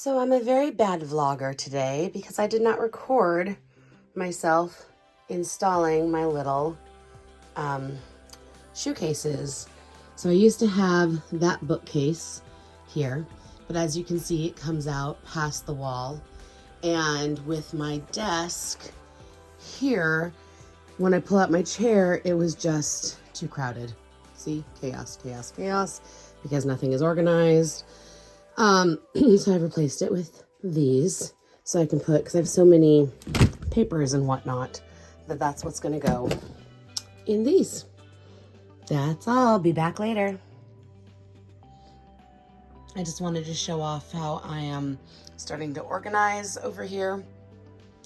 So I'm a very bad vlogger today because I did not record myself installing my little shoe cases. So I used to have that bookcase here, but as you can see, it comes out past the wall. And with my desk here, when I pull out my chair, it was just too crowded. See, chaos, chaos, chaos, because nothing is organized. So I've replaced it with these so I can put, because I have so many papers and whatnot, that's what's going to go in these. That's all. I'll be back later. I just wanted to show off how I am starting to organize over here.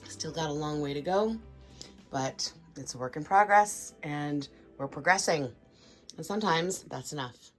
Still got a long way to go, but it's a work in progress and we're progressing. And sometimes that's enough.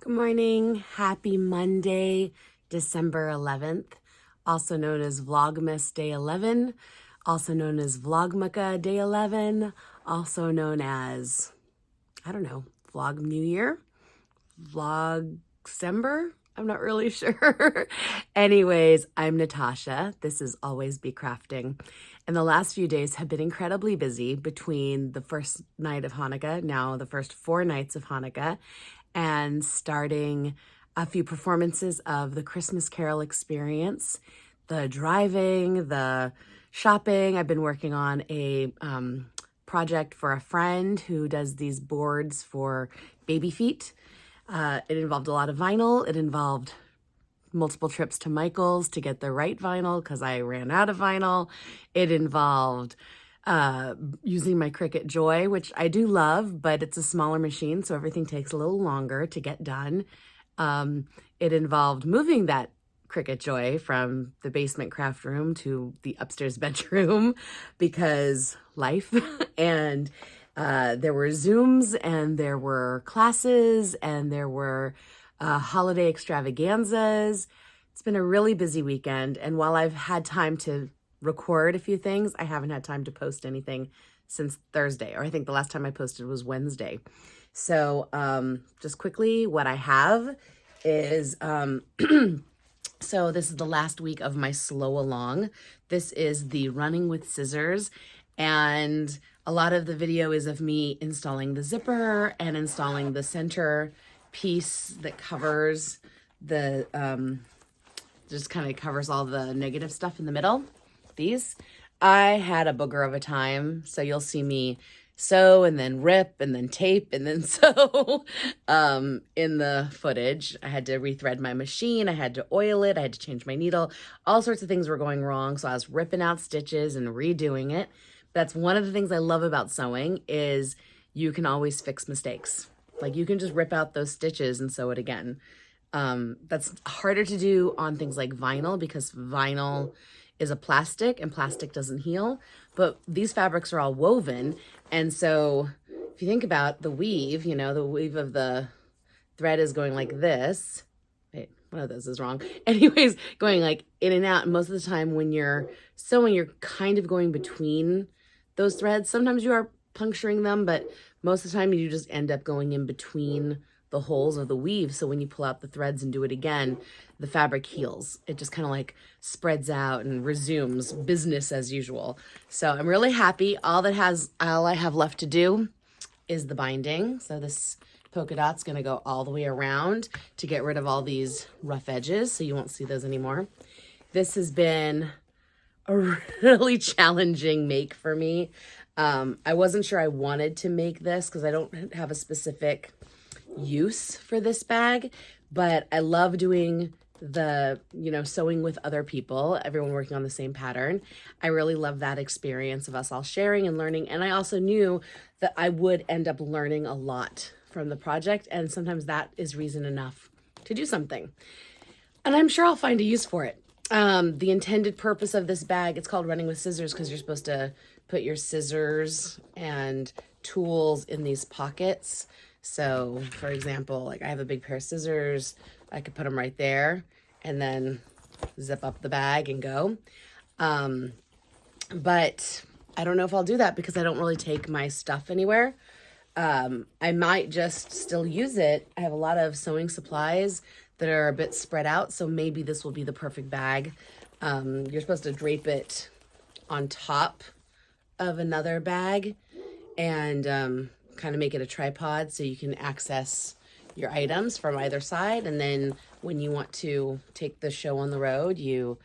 Good morning. Happy Monday, December 11th, also known as Vlogmas Day 11, also known as Vlogmaka Day 11, also known as, I don't know, Vlog New Year, Vlogcember. I'm not really sure. Anyways, I'm Natasha. This is Always Be Crafting. And the last few days have been incredibly busy between the first night of Hanukkah, now the first 4 nights of Hanukkah, and starting a few performances of the Christmas Carol experience, the driving, the shopping. I've been working on a project for a friend who does these boards for baby feet. It involved a lot of vinyl. It involved multiple trips to Michael's to get the right vinyl because I ran out of vinyl. It involved using my Cricut Joy, which I do love, but it's a smaller machine, so everything takes a little longer to get done. It involved moving that Cricut Joy from the basement craft room to the upstairs bedroom because life. And there were Zooms and there were classes and there were holiday extravaganzas. It's been a really busy weekend. And while I've had time to record a few things, I haven't had time to post anything since Thursday, or I think the last time I posted was Wednesday. So just quickly, what I have is, so this is the last week of my slow along. This is the running with scissors, and a lot of the video is of me installing the zipper and installing the center piece that covers the, just kind of covers all the negative stuff in the middle. These, I had a booger of a time, so you'll see me sew and then rip and then tape and then sew in the footage. I had to rethread my machine. I had to oil it. I had to change my needle. All sorts of things were going wrong. So I was ripping out stitches and redoing it. That's one of the things I love about sewing is you can always fix mistakes. Like you can just rip out those stitches and sew it again. That's harder to do on things like vinyl because vinyl is a plastic and plastic doesn't heal, but these fabrics are all woven. And so if you think about the weave, you know, the weave of the thread is going like this. Wait, one of those is wrong. Anyways, going like in and out. And most of the time when you're sewing, you're kind of going between those threads. Sometimes you are puncturing them, but most of the time you just end up going in between the holes of the weave. So when you pull out the threads and do it again, the fabric heals. It just kind of like spreads out and resumes business as usual. So I'm really happy. All I have left to do is the binding. So this polka dot's gonna go all the way around to get rid of all these rough edges so you won't see those anymore. This has been a really challenging make for me. I wasn't sure I wanted to make this because I don't have a specific use for this bag, but I love doing the, you know, sewing with other people, everyone working on the same pattern. I really love that experience of us all sharing and learning. And I also knew that I would end up learning a lot from the project. And sometimes that is reason enough to do something. And I'm sure I'll find a use for it. The intended purpose of this bag, it's called running with scissors because you're supposed to put your scissors and tools in these pockets. So for example, like I have a big pair of scissors, I could put them right there and then zip up the bag and go. But I don't know if I'll do that because I don't really take my stuff anywhere. I might just still use it. I have a lot of sewing supplies that are a bit spread out, so maybe this will be the perfect bag. You're supposed to drape it on top of another bag and kind of make it a tripod so you can access your items from either side. And then when you want to take the show on the road, you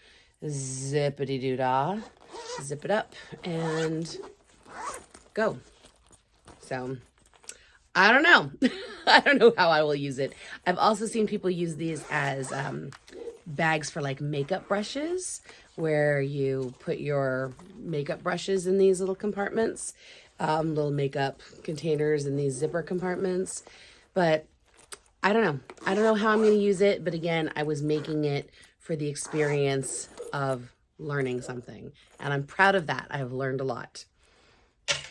zippity-doo-dah, zip it up and go. So I don't know. I don't know how I will use it. I've also seen people use these as bags for like makeup brushes, where you put your makeup brushes in these little compartments, little makeup containers in these zipper compartments. But I don't know. I don't know how I'm going to use it. But again, I was making it for the experience of learning something. And I'm proud of that. I've learned a lot.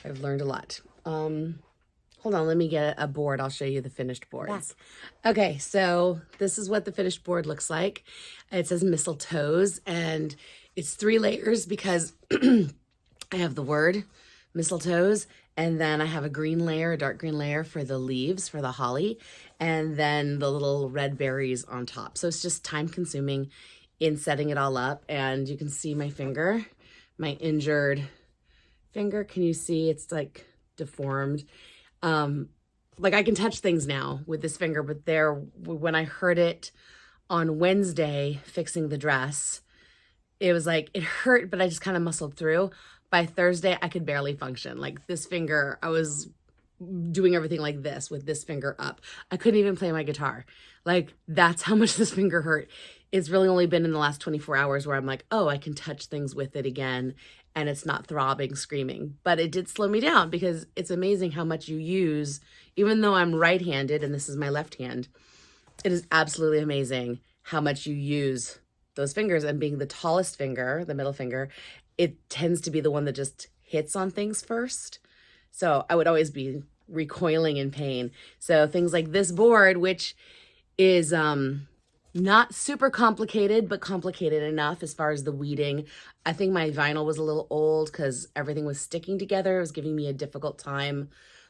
I've learned a lot. Hold on, let me get a board. I'll show you the finished boards. Okay, so this is what the finished board looks like. It says mistletoes, and it's 3 layers because I have the word mistletoes, and then I have a green layer, a dark green layer for the leaves, for the holly, and then the little red berries on top. So it's just time consuming in setting it all up. And you can see my finger, my injured finger. Can you see it's like deformed? Like I can touch things now with this finger, but when I heard it on Wednesday fixing the dress, it was like, it hurt, but I just kind of muscled through. By Thursday, I could barely function. Like this finger, I was doing everything like this with this finger up. I couldn't even play my guitar. Like that's how much this finger hurt. It's really only been in the last 24 hours where I'm like, oh, I can touch things with it again and it's not throbbing, screaming. But it did slow me down because it's amazing how much you use, even though I'm right-handed and this is my left hand, it is absolutely amazing how much you use those fingers. And being the tallest finger, the middle finger, it tends to be the one that just hits on things first. So I would always be recoiling in pain. So things like this board, which is not super complicated, but complicated enough as far as the weeding. I think my vinyl was a little old because everything was sticking together. It was giving me a difficult time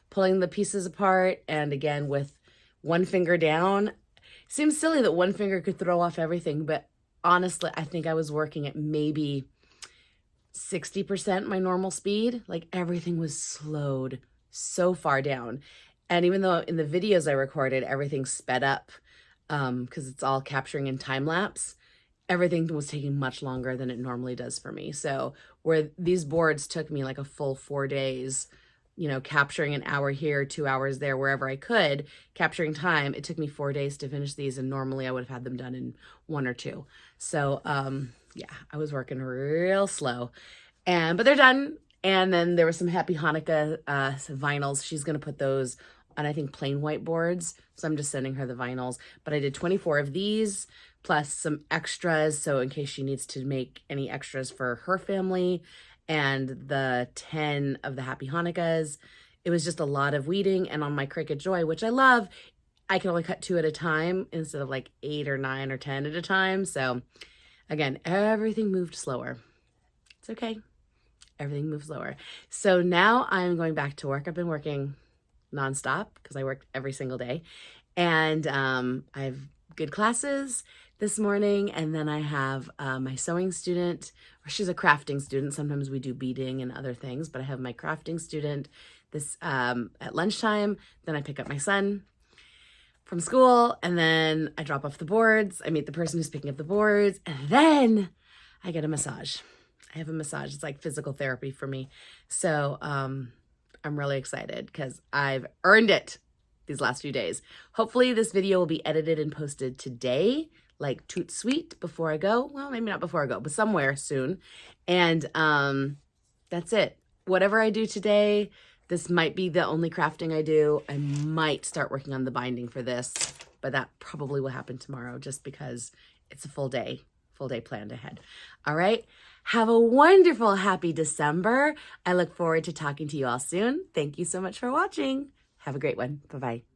pulling the pieces apart. And again, with one finger down, seems silly that one finger could throw off everything, but honestly, I think I was working at maybe 60% my normal speed. Like everything was slowed so far down. And even though in the videos I recorded, everything sped up because it's all capturing in time lapse, everything was taking much longer than it normally does for me. So where these boards took me like a full 4 days, capturing an hour here, 2 hours there, wherever I could, capturing time. It took me 4 days to finish these, and normally I would have had them done in 1 or 2. So, yeah, I was working real slow, but they're done. And then there was some Happy Hanukkah vinyls. She's gonna put those on, I think, plain white boards. So I'm just sending her the vinyls. But I did 24 of these plus some extras, so in case she needs to make any extras for her family, and the 10 of the Happy Hanukkahs. It was just a lot of weeding, and on my Cricut Joy, which I love, I can only cut 2 at a time instead of like 8 or 9 or 10 at a time. So again, everything moved slower. It's okay. Everything moves slower. So now I'm going back to work. I've been working nonstop because I work every single day. And I have good classes this morning. And then I have my sewing student, or she's a crafting student. Sometimes we do beading and other things, but I have my crafting student this at lunchtime. Then I pick up my son from school, and then I drop off the boards. I meet the person who's picking up the boards, and then I get a massage. I have a massage. It's like physical therapy for me. So I'm really excited because I've earned it these last few days. Hopefully this video will be edited and posted today, like toot sweet, before I go. Well, maybe not before I go, but somewhere soon. And that's it. Whatever I do today, this might be the only crafting I do. I might start working on the binding for this, but that probably will happen tomorrow just because it's a full day planned ahead. All right. Have a wonderful, happy December. I look forward to talking to you all soon. Thank you so much for watching. Have a great one. Bye-bye.